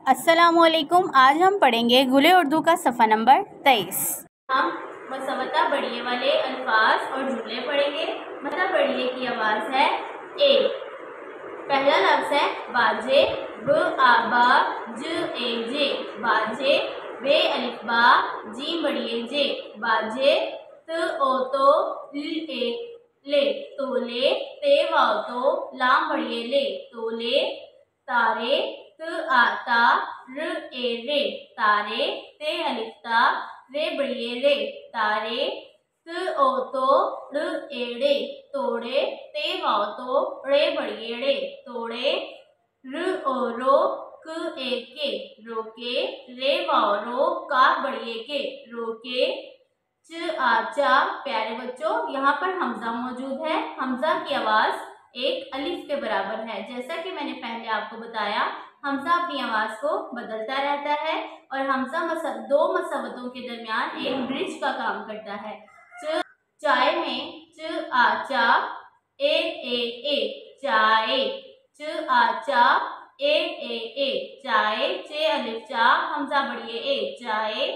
अस्सलामुअलैकुम। आज हम पढ़ेंगे गुले उर्दू का सफ़ा नंबर 23। हम मसवता बढ़िए वाले अल्फाज और जुमले पढ़ेंगे। मसवता बढ़िए की आवाज़ है ए। पहला लफ्ज़ है बाजे, ब आ बा ज ए जे, बाजे। बे अलिफ बा जीम बढ़िए जे, बाजे। त ओ तो ल ए ले, तोले। ते वाव तो लाम बढ़िए ले, तोले। तारे, त आता र ए रे, तारे। ते अलिफ ता रे बढ़िए रे, तारे। त ओ तो ड़ एड़े, तोड़े। ते वाव तो रे बढ़िए रे, तोड़े। र ओ रो क ए के, रोके। रे वाव रो का बढ़िए के, रोके। च आ चा। प्यारे बच्चों, यहाँ पर हमजा मौजूद है। हमजा की आवाज एक अलिफ के बराबर है। जैसा कि मैंने पहले आपको बताया, हमजा अपनी आवाज को बदलता रहता है और हमजा दो मसवतों के दरमियान एक ब्रिज का काम करता है। चाय में च आ चा ए चाय, च आ चा ए चाय। चे अलिफ चा हमजा बढ़िए ए, चाय।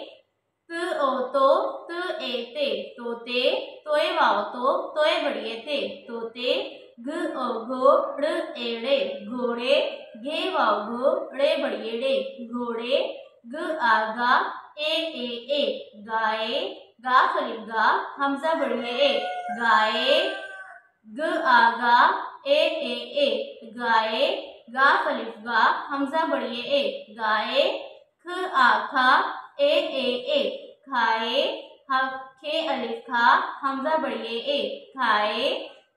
त ओ तो त ए ते, तोते। तोए वाव तो तोए बढ़िए थे, तोते। घ ओ घो ड़ एड़े, घोड़े। घे वाव घो ड़े बढ़िए ड़े, घोड़े। ग आ गा ए गाए। गा फलिफ गा हमजा बढ़िए ए, गाए। ग आ गा ए गाए। गा फलिफ गा हमजा बढ़िए ए, गाए। ख आ खा ए खाए। खे अलिफ खा हमजा बढ़िए ए, खाए।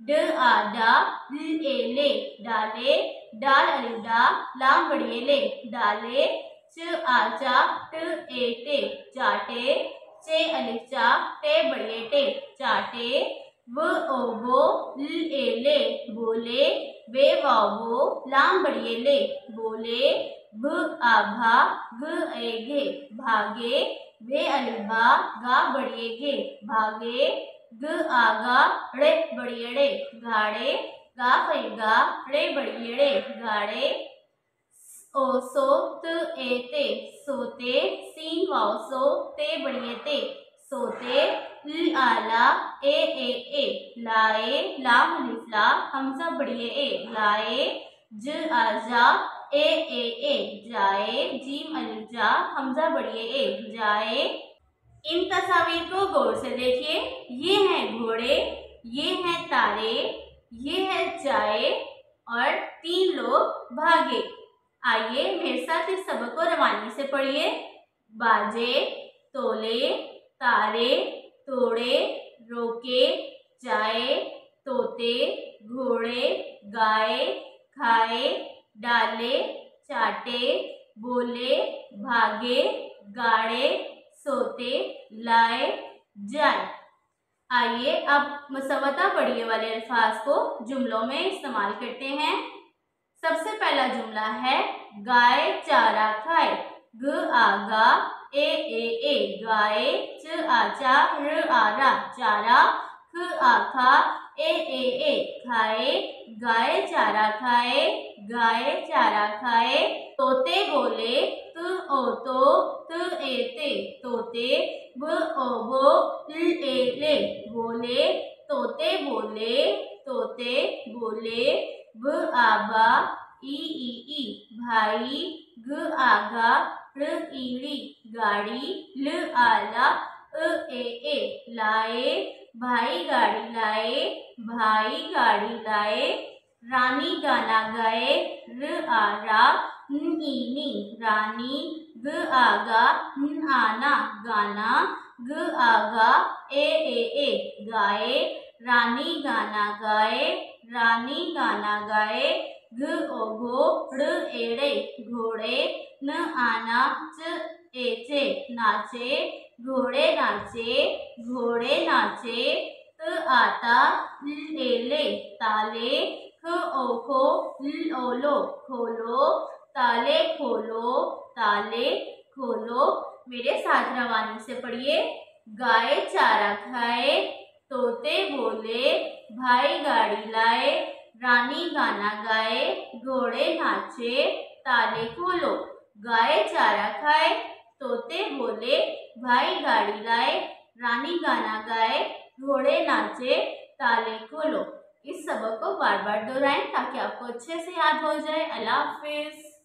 ड आ डा ल ए ले, डाले। डाल अलिफ डा लाम बढ़िए ले, डाले। च आ चा ट ए टे, चाटे। चे अलिफ चा टे बढ़िए टे, चाटे। व ओ वो ल ए ले, बोले। वे वाव वो लाम बढ़िए ले, बोले। भ आ भा घ ए घे, भागे। वे अलिफ बा गा बढ़िए घे, भागे। ग आ गा ड़े बढ़िए ड़े, गाड़े। गा फलिफ गा ड़े बढ़िए ड़े, गाड़े। ओ सो त ए ते, सोते। सीन वाव सो ते बढ़िए ते, सोते। ल आ ला ए लाए। लाम अलिफ ला हमजा बढ़िए ए, लाए। ज आ जा ए जाए। जीम अलिफ जा हमजा बढ़िए ए, जाए। इन तस्वीर को गौर से देखिए। ये हैं घोड़े, ये हैं तारे, ये है चाय और 3 लोग भागे। आइए मेरे साथ इस सबक को रवानी से पढ़िए। बाजे, तोले, तारे, तोड़े, रोके, चाय, तोते, घोड़े, गाए, खाए, डाले, चाटे, बोले, भागे, गाड़े, सोते, लाए, जाए। आइए अब मसवता बढ़िए वाले अल्फाज को जुमलों में इस्तेमाल करते हैं। सबसे पहला जुमला है गाय चारा खाए। ग आ गा ए गाय। च आ चा र आ रा, चारा। ख आ खा ए खाए। गाय चारा खाए, गाय चारा खाए। तोते बोले, त ओ तो त ए ते, तोते। ब ओ बो ल ए ले, बोले। तोते बोले, तोते बोले। ब आ बा ई भाई। ग आ गा ड़ ईड़ी, गाड़ी। ल आ ला ए लाए। भाई गाड़ी लाए, भाई गाड़ी लाए। रानी गाना गाए। र आ रा न ई नी, रानी। ग आ गा न आना, गाना। ग आ गा ए गाए। रानी गाना गाए, रानी गाना गाए। घ ओ घो ड़ एड़े, घोड़े। न आना च ए चे, नाचे। घोड़े नाचे, घोड़े नाचे। त आता ल ए ले, ताले। ख ओ खो ल ओ लो, खोलो। ताले खोलो, ताले खोलो। मेरे साथ रवानी से पढ़िए। गाय चारा खाए, तोते बोले, भाई गाड़ी लाए। रानी गाना गाए, घोड़े नाचे, ताले खोलो। गाय चारा खाए, तोते बोले, भाई गाड़ी लाए, रानी गाना गाए, घोड़े नाचे, ताले खोलो। इस सबक को बार बार दोहराएं ताकि आपको अच्छे से याद हो जाए। अल्लाह हाफिज़।